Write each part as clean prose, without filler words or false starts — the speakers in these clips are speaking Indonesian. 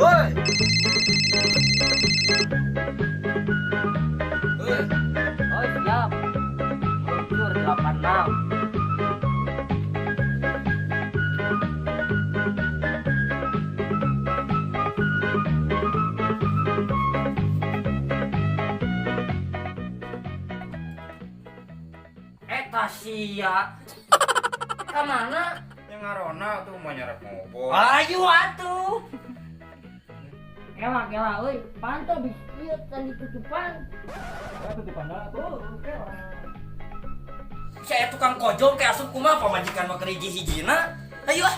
Woi. Oh siap. Luncur 86. Eta sia. Kemana? Yang ngarona tuh mau nyerap ngobrol. Ayo atuh. Kela, euy. Pantau biskuit dan ditutupan. Tutupan dah tuh. Saya tukang kojol kayak asup kumaha pamajikan mah keriji hijina. Ayo ah.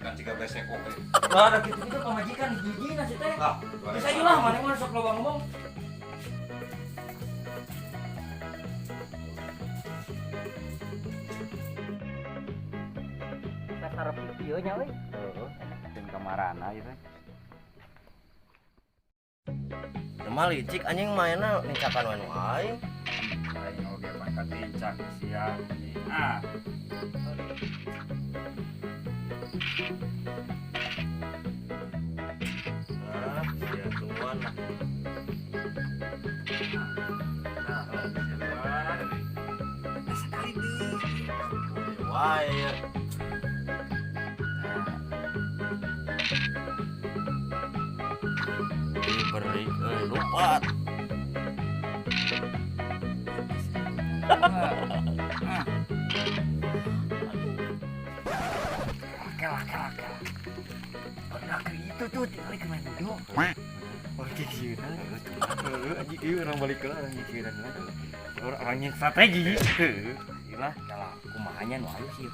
Kan 13 oke. Lah ada gitu-gitu pamajikan hijina sih teh. Ah, Bisa aja lah mana mah sok loba ngomong. Kasar videonya euy. Heeh. Dan kamarana gitu. Normal licik anjing mainna nincakan wae. Aing oge pangkat tincak siap. Ah. Nah, sia tuan lah. Sekali deh. Wae ya. Diberi lupa. Kela. Udah ke itu tuh tinggal ke main duduk. Oh cikiran. Anjing ieu orang balik ke orang cikiran lah. Orang yang strategi. Gila, kalau kumahanya nu anu sih.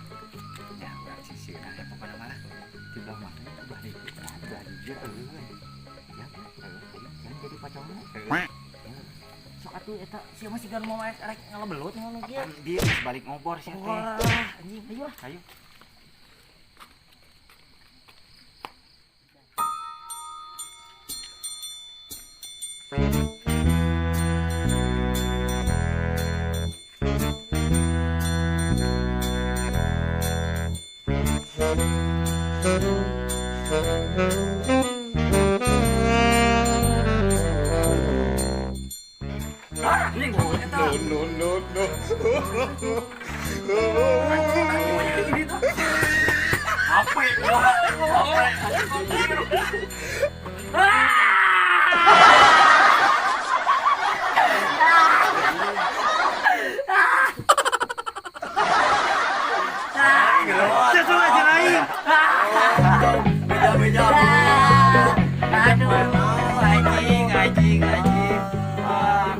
Ya, udah cikiran apa pada mana? Di belah mana? Udah di udah di ya. Jangan jadi pacaran. Sok atuh eta sia mah siga mau main rek ngalebelut ngono kieu. Dia geus balik ngobor sih teh. Wah, anjing ayo lah. Ayo.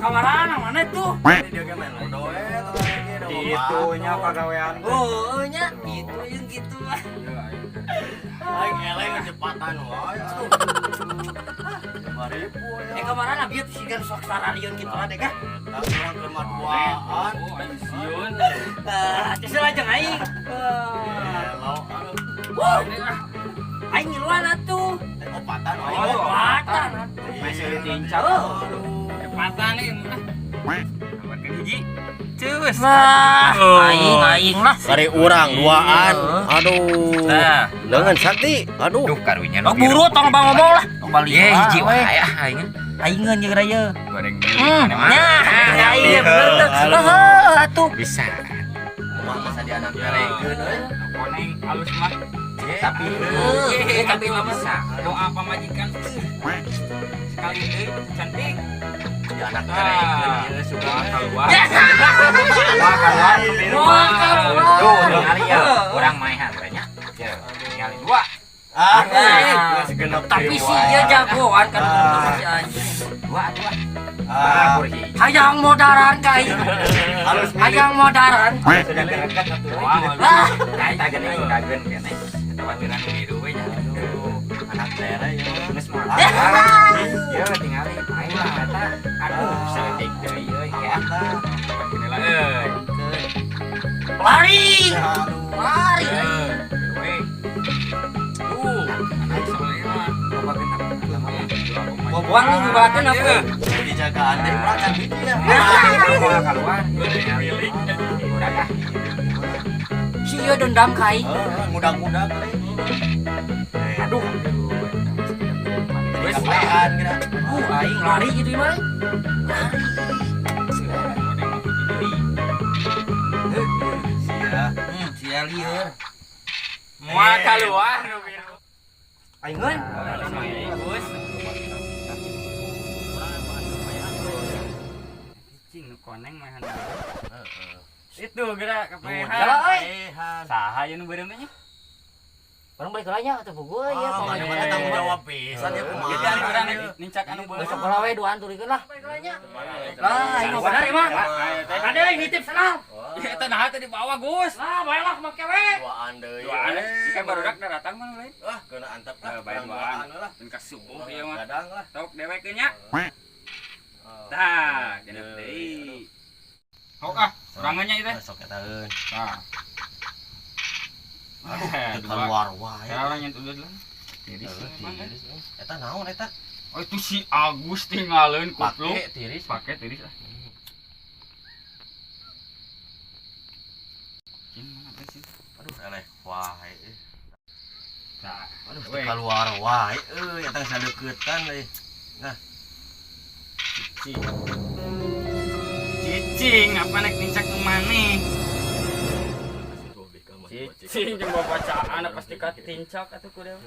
Kamarana mana tuh? Dia ge main lodoe Itunya pagawean. Oh, nya gitu yang gitu mah. aing eleng kecepatan wae atuh. 5000 ya. Kamarana bieu siga sok sarariun kitu ade kah? Eta kurang ke maduaan. Oh, aing sieun. Tes lajeng aing. Elo Aing ngiluan atuh. opatan wae. Opatan. Masih ditincak. Cepatan nih. Buat ke hiji. Cus. Aing lah. Kari urang duaan. Aduh. Nah, Lengan sakti. Aduh. duh karunya Oh buru tong bang ngomong lah. Tong balik. Ye hiji wae aing. Aingeun jeung raya. Goreng. Nya iya bener tuh. Heuh atuh. Bisa. Mah bisa dianakkeun euy. Koneng halus mah. Tapi tapi mah bisa. Doa pamajikan. Sekali deui cantik. Dianakkeun ieu suka Keluar. Wah, keluar. Tuh, ningali ya. Urang maehan banyak. Ningali dua. segenap Tapi sih dia jagoan kan masih anjing. Dua. Kursi. Hayang modaran kai. Halus Hayang modaran. Sudah dekat satu. Ah. Kita geuning kagen kene. Tawatiran biru we nya. anak daerah ya. Geus mah. Ya tingali main lah eta. Aduh, seutik deui euy ya. Begini lah euy. Lari. Lari. Tuh, anak soleh mah. Apa genap? Buang lu ngubahkeun apa? Dijagaan deh pelakan gitu ya. Keluar. Udah dah. Si ieu dendam ka aing. Mudah-mudah kali. Aduh. Wes wean kira. Aing lari gitu mah. Sia lieur. Moal keluar. Aingeuan. Bagus. Cing nu koneng mah handap. Itu gerak kepehan. Saha ye nu beureum teh nya? Orang balik lanya atau buku ya Mana mana tanggung jawab pisan ya kumaha. Jadi anu urang nincak anu beureum. besok kalau we duaan turikeun lah. Lah, ini benar emang. Ada yang nitip senang. Eta nah teh dibawa Gus. Lah, baelah make we. Duaan deui. Duaan. Kan barudak da datang mah lain. Wah, keuna antep lah. Bae duaan lah. Dan ka subuh ieu mah. Gadang lah. Tok dewekeun nya. Tah, genep deui. Hok ah, urangannya itu. Sok etaeun. Tah. Aduh, keluar wae. Orang yang udah lah. Tiris. Eta naon eta? Oh itu si Agus tinggalin kupluk. Pake tiris. Pakai tiris lah. Ini mana teh sih? Aduh, eleh wae. Nah, Aduh, keluar wae eta sadeukeutkan deui. Nah. Cicing apa nek nincak ke maneh? Cicing jeung bacaan pasti ka tincak atuh kudu.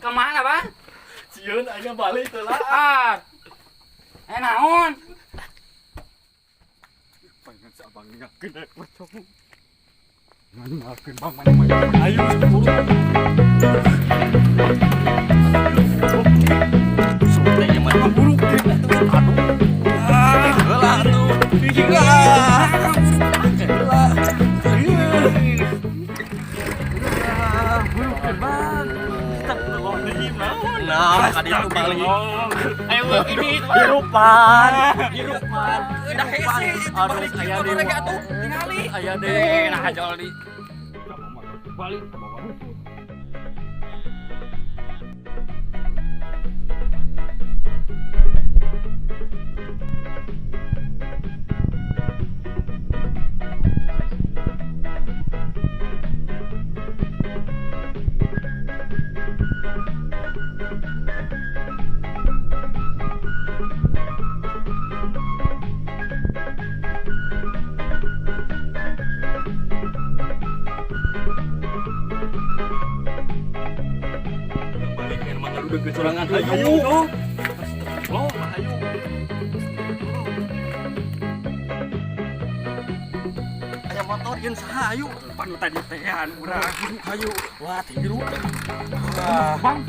Kemana, Bang? Sieun aya balik teh lah. Ah. Naon? Pengen sabang ngakeun pocong. Ngakeun Bang mana. Ayo buru. Sote yang mana buru aduh. Heula atuh. Nah, kadi itu balik. Ayo ini Hirupan. udah hese Harus aya deui. tingali. Aya deui nah ajol di. Balik ke bawah. Udah kecurangan hayu. Oh, ayo. Aya motor yeun saha hayu? Panu tadi tehan urang. Hayu. Wah, tiru. Bang.